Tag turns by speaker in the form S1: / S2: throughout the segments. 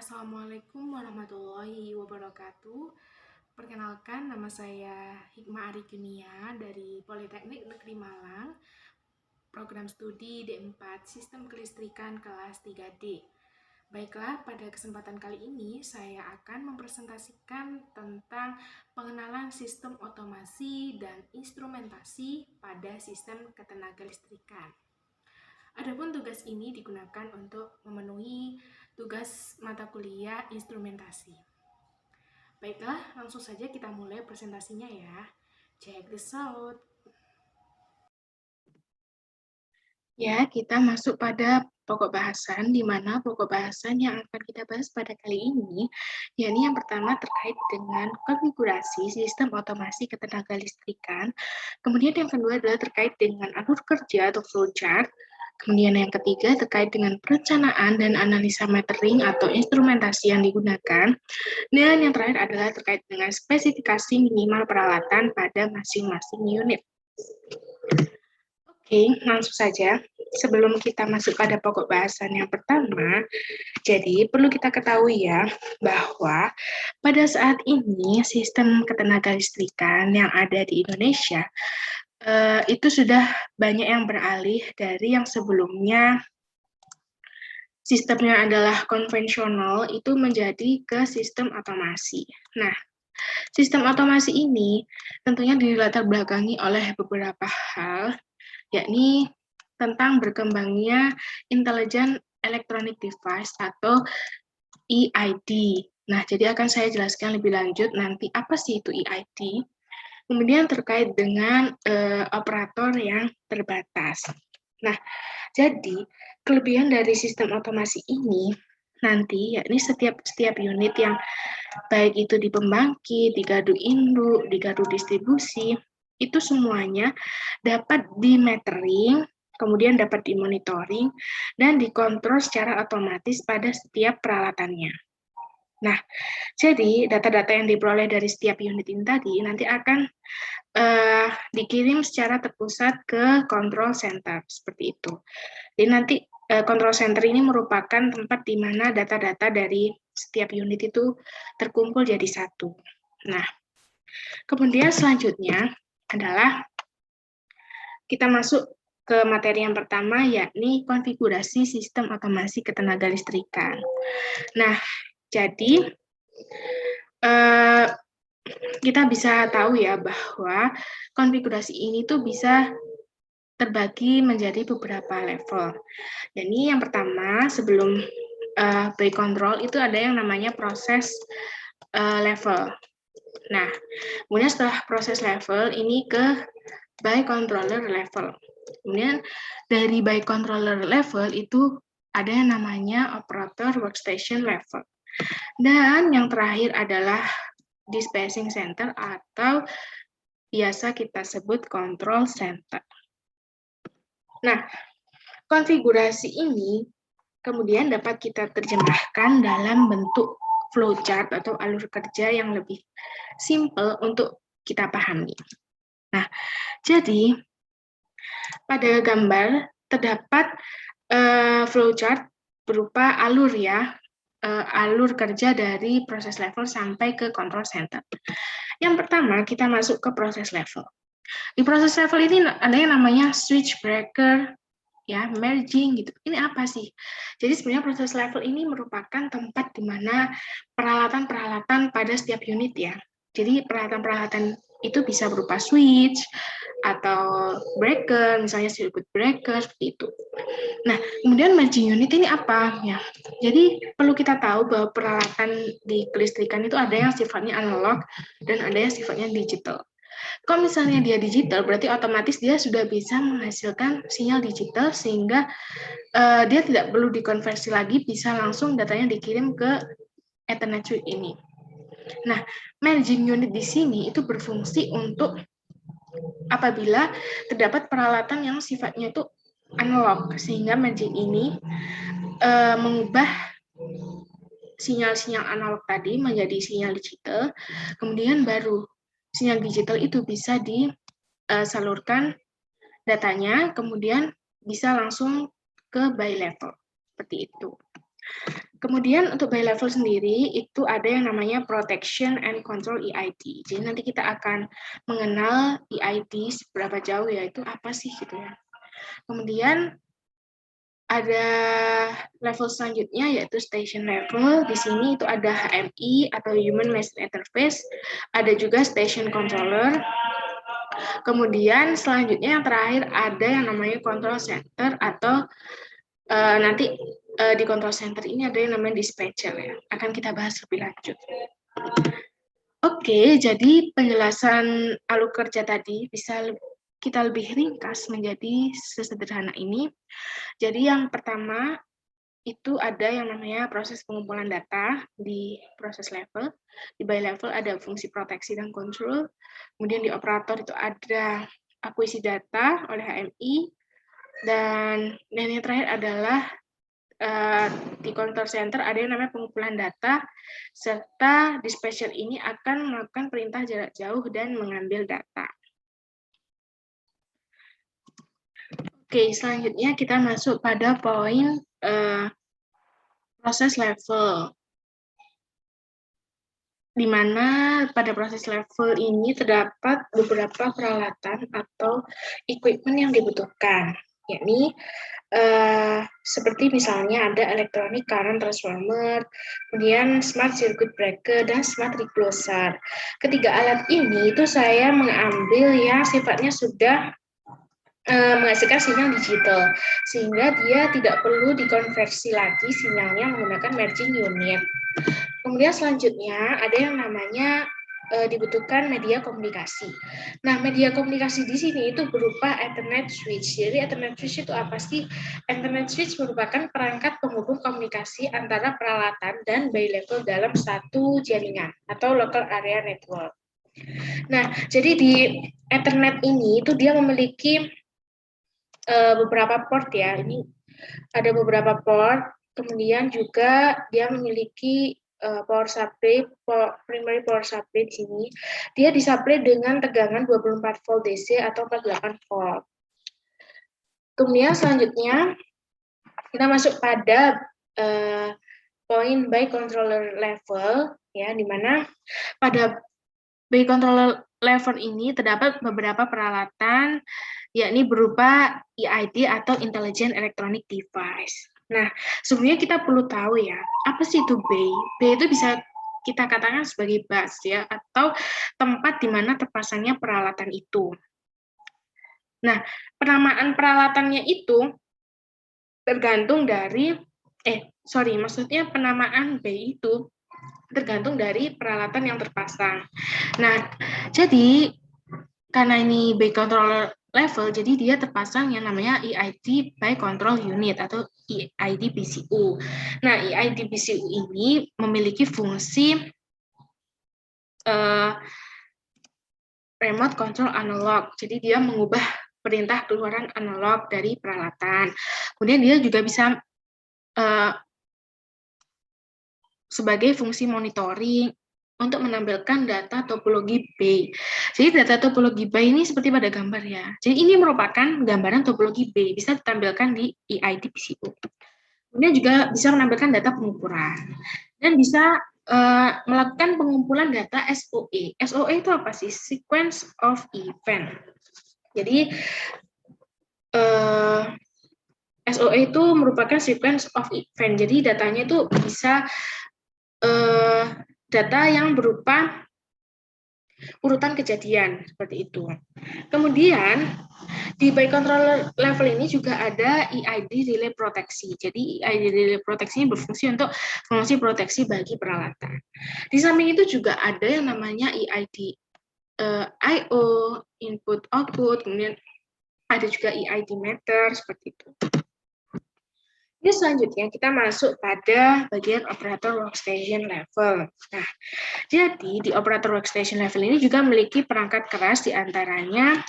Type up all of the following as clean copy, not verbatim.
S1: Assalamualaikum warahmatullahi wabarakatuh. Perkenalkan, nama saya Hikmah Arikunia dari Politeknik Negeri Malang, program studi D4 Sistem Kelistrikan kelas 3D. Baiklah, pada kesempatan kali ini saya akan mempresentasikan tentang pengenalan sistem otomasi dan instrumentasi pada sistem ketenagalistrikan. Adapun tugas ini digunakan untuk memenuhi tugas mata kuliah instrumentasi. Baiklah, langsung saja kita mulai presentasinya ya. Check this out. Ya, kita masuk pada pokok bahasan, di mana pokok bahasan yang akan kita bahas pada kali ini, yakni yang pertama terkait dengan konfigurasi sistem otomasi ketenagalistrikan, kemudian yang kedua adalah terkait dengan alur kerja atau flowchart, kemudian yang ketiga terkait dengan perencanaan dan analisa metering atau instrumentasi yang digunakan, dan yang terakhir adalah terkait dengan spesifikasi minimal peralatan pada masing-masing unit. Oke, langsung saja. Sebelum kita masuk pada pokok bahasan yang pertama, jadi perlu kita ketahui ya, bahwa pada saat ini sistem ketenagalistrikan yang ada di Indonesia itu sudah banyak yang beralih dari yang sebelumnya sistemnya adalah konvensional itu menjadi ke sistem otomasi. Nah, sistem otomasi ini tentunya dilatar belakangi oleh beberapa hal, yakni tentang berkembangnya Intelligent Electronic Device atau EID. Nah, jadi akan saya jelaskan lebih lanjut nanti apa sih itu EID. Kemudian terkait dengan operator yang terbatas. Nah, jadi kelebihan dari sistem otomasi ini nanti yakni setiap unit yang baik itu di pembangkit, di gardu induk, di gardu distribusi, itu semuanya dapat di-metering, kemudian dapat dimonitoring, dan dikontrol secara otomatis pada setiap peralatannya. Nah, jadi data-data yang diperoleh dari setiap unit ini tadi nanti akan dikirim secara terpusat ke control center, seperti itu. Jadi nanti control center ini merupakan tempat di mana data-data dari setiap unit itu terkumpul jadi satu. Nah, kemudian selanjutnya adalah kita masuk ke materi yang pertama, yakni konfigurasi sistem otomasi ketenagalistrikan. Nah, jadi kita bisa tahu ya bahwa konfigurasi ini tuh bisa terbagi menjadi beberapa level. Jadi yang pertama, sebelum by control itu ada yang namanya proses level. Nah, kemudian setelah proses level ini ke by controller level. Kemudian dari by controller level itu ada yang namanya operator workstation level. Dan yang terakhir adalah dispatching center atau biasa kita sebut control center. Nah, konfigurasi ini kemudian dapat kita terjemahkan dalam bentuk flowchart atau alur kerja yang lebih simple untuk kita pahami. Nah, jadi pada gambar terdapat flowchart berupa alur ya, alur kerja dari proses level sampai ke control center. Yang pertama kita masuk ke proses level. Di proses level ini ada yang namanya switch breaker, ya, merging gitu. Ini apa sih? Jadi sebenarnya proses level ini merupakan tempat di mana peralatan-peralatan pada setiap unit ya. Jadi peralatan-peralatan itu bisa berupa switch atau breaker, misalnya circuit breaker seperti itu. Nah, kemudian merging unit ini apa ya? Jadi perlu kita tahu bahwa peralatan di kelistrikan itu ada yang sifatnya analog dan ada yang sifatnya digital. Kalau misalnya dia digital, berarti otomatis dia sudah bisa menghasilkan sinyal digital sehingga dia tidak perlu dikonversi lagi, bisa langsung datanya dikirim ke Ethernet switch ini. Nah, merging unit di sini itu berfungsi untuk apabila terdapat peralatan yang sifatnya itu analog, sehingga merging ini mengubah sinyal-sinyal analog tadi menjadi sinyal digital, kemudian baru sinyal digital itu bisa disalurkan datanya, kemudian bisa langsung ke by level, seperti itu. Kemudian untuk by level sendiri itu ada yang namanya protection and control EID. Jadi nanti kita akan mengenal EID seberapa jauh ya, itu apa sih gitu ya. Kemudian ada level selanjutnya yaitu station level. Di sini itu ada HMI atau Human Machine Interface, ada juga station controller. Kemudian selanjutnya yang terakhir ada yang namanya control center atau nanti di control center ini ada yang namanya dispatcher ya. Akan kita bahas lebih lanjut. Oke, jadi penjelasan alur kerja tadi bisa kita lebih ringkas menjadi sesederhana ini. Jadi yang pertama itu ada yang namanya proses pengumpulan data di proses level. Di by level ada fungsi proteksi dan kontrol. Kemudian di operator itu ada akuisisi data oleh HMI. Dan yang terakhir adalah di control center ada yang namanya pengumpulan data, serta dispatcher ini akan melakukan perintah jarak jauh dan mengambil data. Oke, selanjutnya kita masuk pada poin proses level, di mana pada proses level ini terdapat beberapa peralatan atau equipment yang dibutuhkan, yakni seperti misalnya ada electronic current transformer, kemudian smart circuit breaker, dan smart recloser. Ketiga alat ini itu saya mengambil yang sifatnya sudah menghasilkan sinyal digital, sehingga dia tidak perlu dikonversi lagi sinyalnya menggunakan merging unit. Kemudian selanjutnya ada yang namanya dibutuhkan media komunikasi. Nah, media komunikasi di sini itu berupa Ethernet switch. Jadi Ethernet switch itu apa sih? Ethernet switch merupakan perangkat penghubung komunikasi antara peralatan dan by level dalam satu jaringan atau local area network. Nah, jadi di Ethernet ini itu dia memiliki beberapa port ya. Ini ada beberapa port. Kemudian juga dia memiliki power supply, primary power supply di sini. Dia disupply dengan tegangan 24 volt DC atau 48 volt. Kemudian selanjutnya kita masuk pada poin by controller level ya, di mana pada by controller level ini terdapat beberapa peralatan yakni berupa EID atau Intelligent Electronic Device. Nah, sebenarnya kita perlu tahu ya, apa sih itu bay? Bay itu bisa kita katakan sebagai bus ya, atau tempat di mana terpasangnya peralatan itu. Nah, penamaan peralatannya itu tergantung dari, maksudnya penamaan bay itu tergantung dari peralatan yang terpasang. Nah, jadi karena ini by controller level, jadi dia terpasang yang namanya EID by control unit atau EID PCU. Nah, EID PCU ini memiliki fungsi remote control analog. Jadi dia mengubah perintah keluaran analog dari peralatan. Kemudian dia juga bisa sebagai fungsi monitoring untuk menampilkan data topologi bay. Jadi data topologi bay ini seperti pada gambar ya. Jadi ini merupakan gambaran topologi bay, bisa ditampilkan di EID PCU. Kemudian juga bisa menampilkan data pengukuran. Dan bisa melakukan pengumpulan data SOE. SOE itu apa sih? Sequence of Event. Jadi SOE itu merupakan sequence of event. Jadi datanya itu bisa data yang berupa urutan kejadian seperti itu. Kemudian di by controller level ini juga ada EID relay proteksi. Jadi EID relay proteksi ini berfungsi untuk fungsi proteksi bagi peralatan. Di samping itu juga ada yang namanya EID I/O, input output, kemudian ada juga EID meter seperti itu. Ini selanjutnya kita masuk pada bagian operator workstation level. Nah, jadi di operator workstation level ini juga memiliki perangkat keras, diantaranya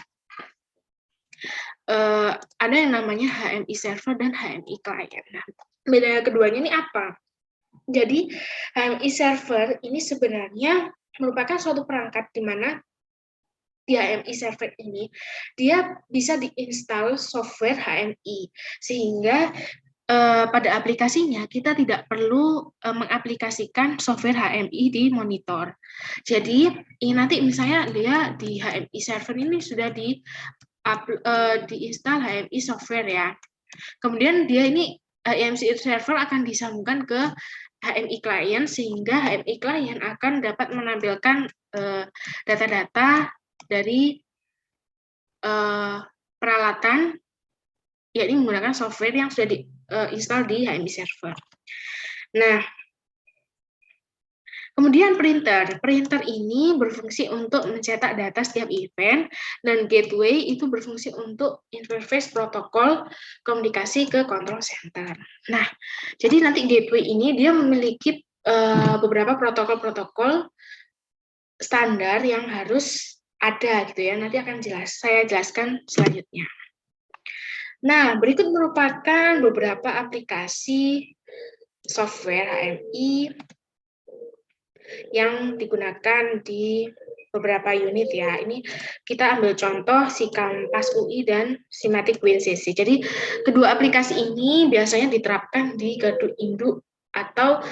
S1: ada yang namanya HMI server dan HMI client. Nah, beda keduanya ini apa? Jadi HMI server ini sebenarnya merupakan suatu perangkat di mana di HMI server ini dia bisa diinstal software HMI, sehingga pada aplikasinya kita tidak perlu mengaplikasikan software HMI di monitor. Jadi ini nanti misalnya dia di HMI server ini sudah diinstal HMI software ya. Kemudian dia ini HMI server akan disambungkan ke HMI client sehingga HMI client akan dapat menampilkan data-data dari peralatan, yakni menggunakan software yang sudah diinstal di HMI server. Nah, kemudian printer. Printer ini berfungsi untuk mencetak data setiap event, dan gateway itu berfungsi untuk interface protokol komunikasi ke control center. Nah, jadi nanti gateway ini dia memiliki beberapa protokol-protokol standar yang harus ada gitu ya. Nanti akan saya jelaskan selanjutnya. Nah, berikut merupakan beberapa aplikasi software HMI yang digunakan di beberapa unit ya. Ini kita ambil contoh si Kampas UI dan Simatic WinCC. Jadi kedua aplikasi ini biasanya diterapkan di gardu induk atau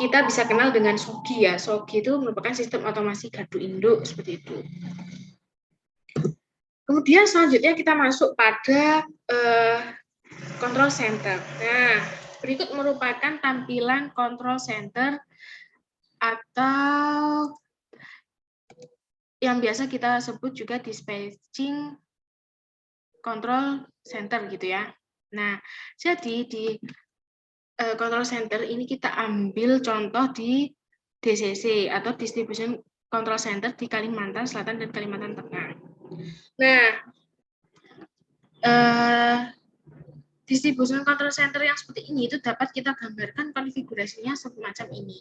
S1: kita bisa kenal dengan SOGI ya. SOGI itu merupakan sistem otomasi gardu induk seperti itu. Kemudian selanjutnya kita masuk pada control center. Nah, berikut merupakan tampilan control center atau yang biasa kita sebut juga dispatching control center gitu ya. Nah, jadi di control center ini kita ambil contoh di DCC atau Distribution Control Center di Kalimantan Selatan dan Kalimantan Tengah. Nah, distribution control center yang seperti ini itu dapat kita gambarkan konfigurasinya semacam ini.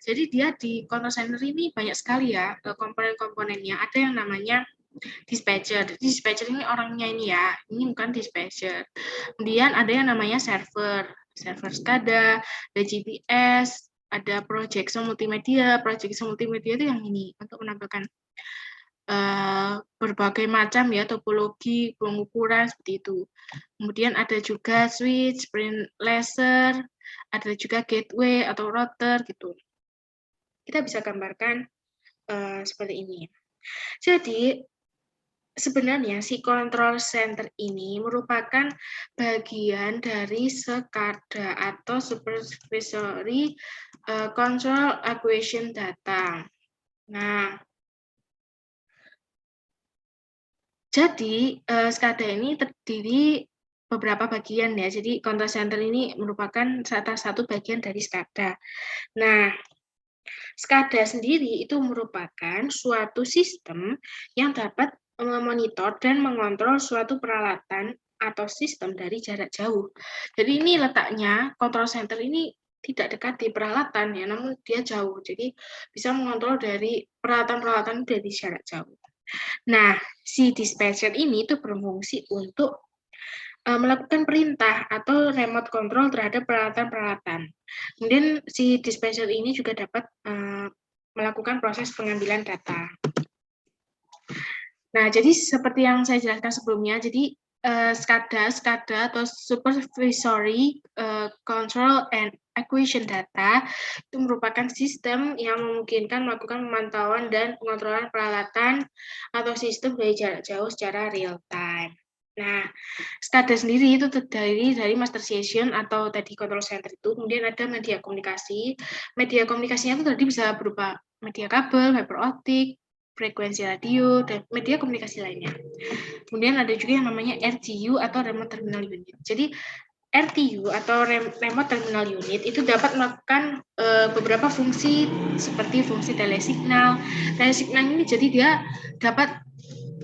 S1: Jadi dia di control center ini banyak sekali ya komponen-komponennya. Ada yang namanya dispatcher. Dispatcher ini orangnya ini ya, ini bukan dispatcher. Kemudian ada yang namanya server SCADA, ada GPS, ada projection multimedia. Projection multimedia itu yang ini untuk menampilkan berbagai macam ya topologi, pengukuran seperti itu. Kemudian ada juga switch, print laser, ada juga gateway atau router gitu. Kita bisa gambarkan seperti ini. Jadi sebenarnya si control center ini merupakan bagian dari SCADA atau supervisory control acquisition data. Nah, jadi SCADA ini terdiri beberapa bagian ya. Jadi control center ini merupakan salah satu bagian dari SCADA. Nah, SCADA sendiri itu merupakan suatu sistem yang dapat memonitor dan mengontrol suatu peralatan atau sistem dari jarak jauh. Jadi ini letaknya control center ini tidak dekat di peralatan ya, namun dia jauh. Jadi bisa mengontrol dari peralatan-peralatan dari jarak jauh. Nah, si dispatcher ini itu berfungsi untuk melakukan perintah atau remote control terhadap peralatan-peralatan. Kemudian si dispatcher ini juga dapat melakukan proses pengambilan data. Nah, jadi seperti yang saya jelaskan sebelumnya, jadi SCADA atau Supervisory Control and Acquisition Data itu merupakan sistem yang memungkinkan melakukan pemantauan dan pengontrolan peralatan atau sistem dari jarak jauh secara real time. Nah, SCADA sendiri itu terdiri dari master station atau tadi control center itu, kemudian ada media komunikasi. Media komunikasinya itu tadi bisa berupa media kabel, fiber optik, frekuensi radio, dan media komunikasi lainnya. Kemudian ada juga yang namanya RTU atau Remote Terminal Unit. Jadi RTU atau Remote Terminal Unit itu dapat melakukan beberapa fungsi seperti fungsi telesignal. Telesignal ini jadi dia dapat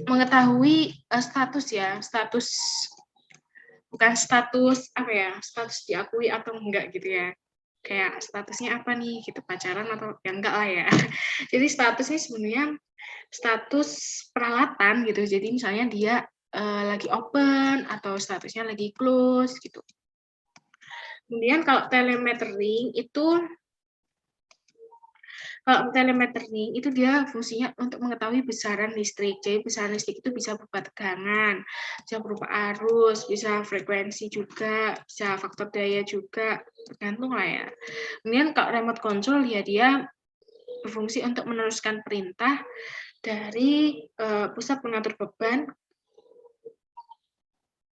S1: mengetahui status ya, status bukan status apa ya, status diakui atau enggak gitu ya. Kayak statusnya apa nih gitu, pacaran atau ya enggak lah ya. Jadi status ini sebenarnya status peralatan gitu. Jadi misalnya dia lagi open atau statusnya lagi close gitu. Kemudian kalau telemetering itu Kalau telemetri itu dia fungsinya untuk mengetahui besaran listrik. Jadi besaran listrik itu bisa berupa tegangan, bisa berupa arus, bisa frekuensi juga, bisa faktor daya juga, tergantung lah ya. Kemudian kalau remote control ya dia berfungsi untuk meneruskan perintah dari pusat pengatur beban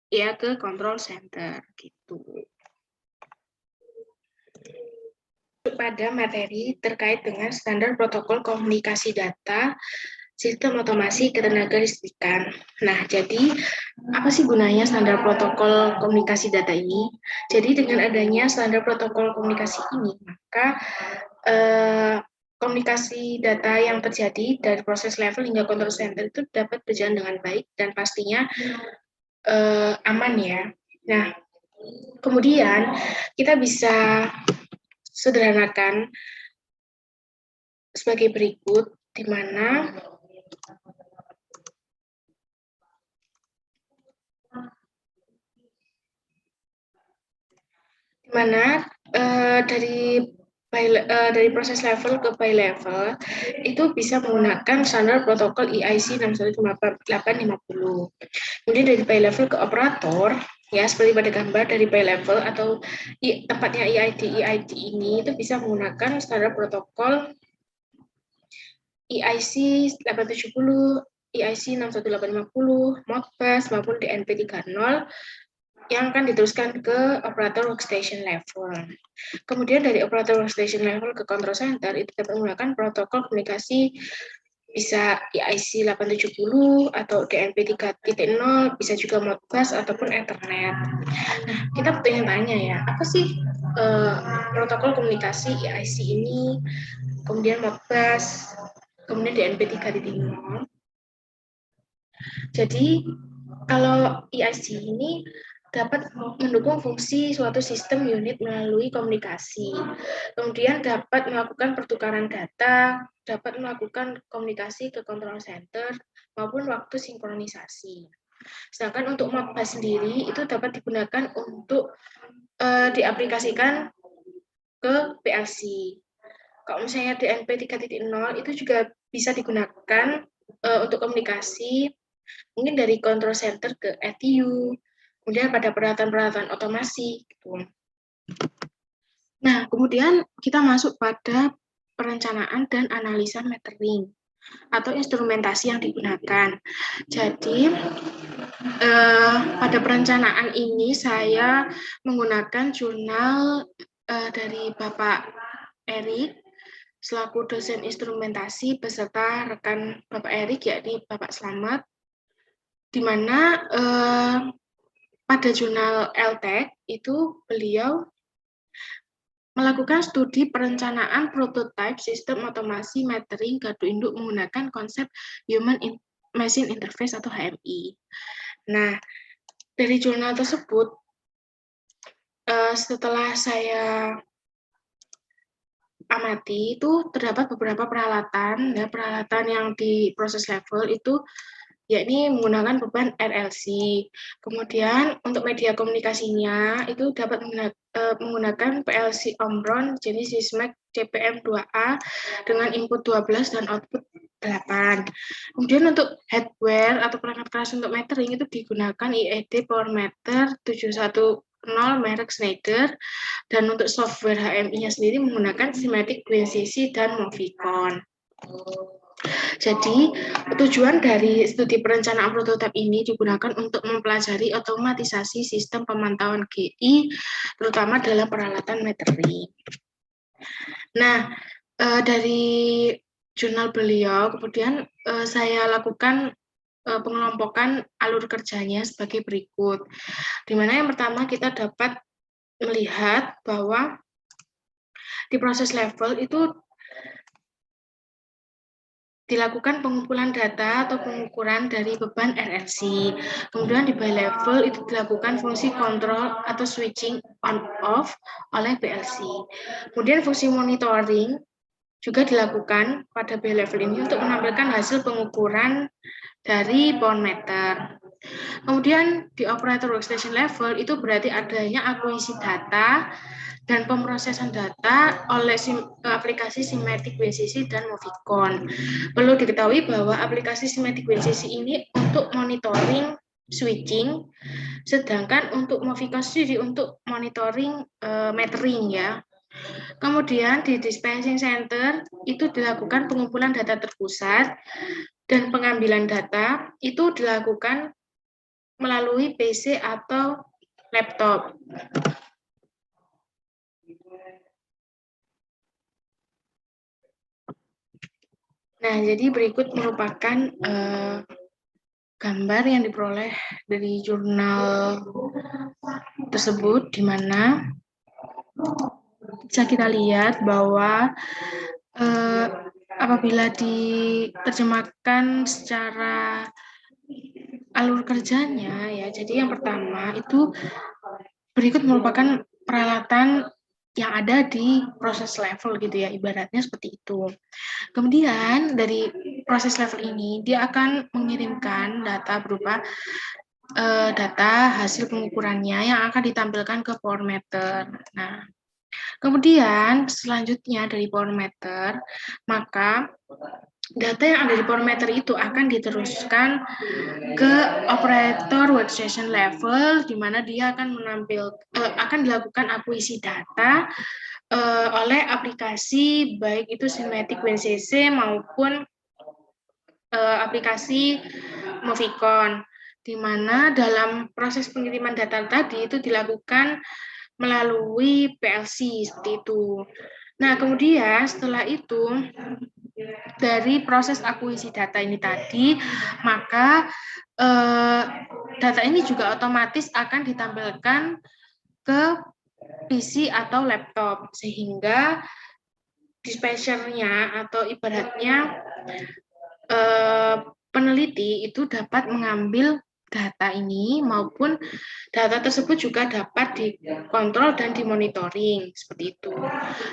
S1: ya ke control center gitu. Pada materi terkait dengan standar protokol komunikasi data sistem otomasi ketenagalistrikan. Nah, jadi apa sih gunanya standar protokol komunikasi data ini? Jadi dengan adanya standar protokol komunikasi ini, maka komunikasi data yang terjadi dari proses level hingga control center itu dapat berjalan dengan baik dan pastinya aman ya. Nah, kemudian kita bisa sederhanakan sebagai berikut, di mana dari proses level ke by level itu bisa menggunakan standar protokol EIC 61850. Kemudian dari by level ke operator, ya seperti pada gambar dari by level atau tempatnya EID ini itu bisa menggunakan standar protokol EIC 870, EIC 61850, Modbus maupun DNP 30 yang akan diteruskan ke operator workstation level. Kemudian dari operator workstation level ke control center itu dapat menggunakan protokol komunikasi bisa EIC 870 atau DNP 3.0, bisa juga Modbus ataupun Ethernet. Nah, kita pengen tanya ya, apa sih protokol komunikasi EIC ini, kemudian Modbus, kemudian DNP 3.0. Jadi, kalau EIC ini dapat mendukung fungsi suatu sistem unit melalui komunikasi. Kemudian dapat melakukan pertukaran data, dapat melakukan komunikasi ke control center, maupun waktu sinkronisasi. Sedangkan untuk Modbus sendiri itu dapat digunakan untuk diaplikasikan ke PLC. Kalau misalnya DNP 3.0 itu juga bisa digunakan untuk komunikasi mungkin dari control center ke ETU, kemudian pada peralatan-peralatan otomasi. Gitu. Nah, kemudian kita masuk pada perencanaan dan analisa metering atau instrumentasi yang digunakan. Jadi, pada perencanaan ini saya menggunakan jurnal dari Bapak Erik selaku dosen instrumentasi beserta rekan Bapak Erik yakni Bapak Slamet, di mana pada jurnal LTEC itu beliau melakukan studi perencanaan prototipe sistem otomasi metering gardu induk menggunakan konsep Human Machine Interface atau HMI. Nah, dari jurnal tersebut, setelah saya amati, itu terdapat beberapa peralatan, ya, peralatan yang di proses level itu yakni menggunakan beban RLC. Kemudian untuk media komunikasinya itu dapat menggunakan PLC Omron jenis Sysmex CPM2A dengan input 12 dan output 8. Kemudian untuk hardware atau perangkat keras untuk metering itu digunakan IED Power Meter 710 merek Schneider, dan untuk software HMI-nya sendiri menggunakan Simatic WinCC dan Movicon. Jadi, tujuan dari studi perencanaan prototipe ini digunakan untuk mempelajari otomatisasi sistem pemantauan GI, terutama dalam peralatan metering. Nah, dari jurnal beliau, kemudian saya lakukan pengelompokan alur kerjanya sebagai berikut. Di mana yang pertama kita dapat melihat bahwa di proses level itu dilakukan pengumpulan data atau pengukuran dari beban RLC. Kemudian di by level itu dilakukan fungsi kontrol atau switching on-off oleh PLC. Kemudian fungsi monitoring juga dilakukan pada by level ini untuk menampilkan hasil pengukuran dari pound meter. Kemudian di operator workstation level itu berarti adanya akuisisi data dan pemrosesan data oleh aplikasi Simetic WCC dan Moficon. Perlu diketahui bahwa aplikasi Simetic WCC ini untuk monitoring switching, sedangkan untuk Moficon sendiri untuk monitoring metering ya. Kemudian di dispensing center itu dilakukan pengumpulan data terpusat dan pengambilan data itu dilakukan melalui PC atau laptop. Nah, jadi berikut merupakan gambar yang diperoleh dari jurnal tersebut, di mana bisa kita lihat bahwa apabila diterjemahkan secara alur kerjanya ya, jadi yang pertama itu berikut merupakan peralatan yang ada di proses level gitu ya, ibaratnya seperti itu. Kemudian dari proses level ini dia akan mengirimkan data berupa data hasil pengukurannya yang akan ditampilkan ke Power Meter. Nah, kemudian selanjutnya dari Power Meter, maka data yang ada di Power Meter itu akan diteruskan ke operator workstation level, di mana dia akan akan dilakukan akuisisi data oleh aplikasi baik itu Simetic WCC maupun aplikasi Moficon, di mana dalam proses pengiriman data tadi itu dilakukan melalui PLC seperti itu. Nah, kemudian setelah itu dari proses akuisisi data ini tadi, maka data ini juga otomatis akan ditampilkan ke PC atau laptop, sehingga dispensernya atau ibaratnya peneliti itu dapat mengambil data ini maupun data tersebut juga dapat dikontrol dan dimonitoring seperti itu.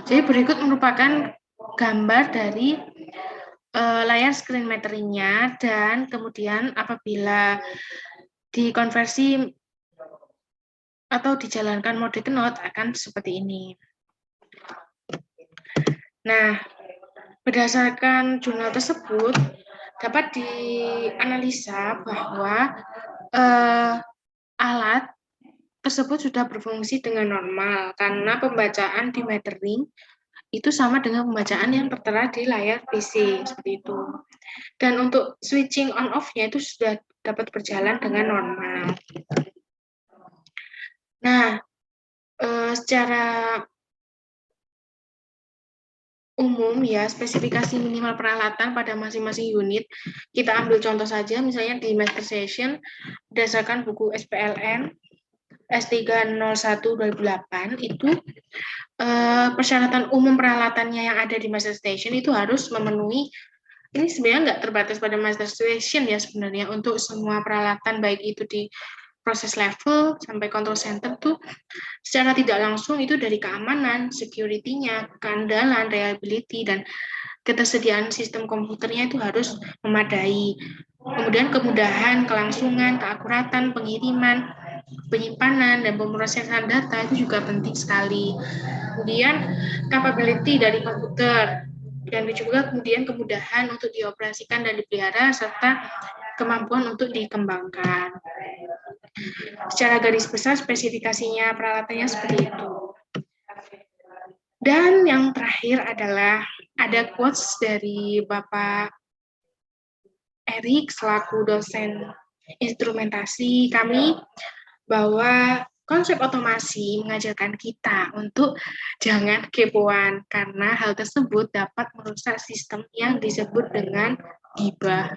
S1: Jadi berikut merupakan gambar dari layar screen meteringnya, dan kemudian apabila dikonversi atau dijalankan mode Knot akan seperti ini. Nah, berdasarkan jurnal tersebut dapat dianalisa bahwa alat tersebut sudah berfungsi dengan normal karena pembacaan di metering itu sama dengan pembacaan yang tertera di layar PC seperti itu. Dan untuk switching on off-nya itu sudah dapat berjalan dengan normal. Nah, secara umum ya, spesifikasi minimal peralatan pada masing-masing unit. Kita ambil contoh saja, misalnya di master station, berdasarkan buku SPLN S301/2008, itu persyaratan umum peralatannya yang ada di master station itu harus memenuhi, ini sebenarnya nggak terbatas pada master station ya sebenarnya, untuk semua peralatan baik itu di proses level sampai control center tuh secara tidak langsung itu dari keamanan, security-nya, keandalan, reliability, dan ketersediaan sistem komputernya itu harus memadai. Kemudian kemudahan, kelangsungan, keakuratan, pengiriman, penyimpanan, dan pemrosesan data itu juga penting sekali. Kemudian capability dari komputer, dan juga kemudian kemudahan untuk dioperasikan dan dipelihara, serta kemampuan untuk dikembangkan. Secara garis besar spesifikasinya peralatannya seperti itu. Dan yang terakhir adalah ada quotes dari Bapak Erik selaku dosen instrumentasi kami, bahwa konsep otomasi mengajarkan kita untuk jangan kepoan, karena hal tersebut dapat merusak sistem yang disebut dengan gibah.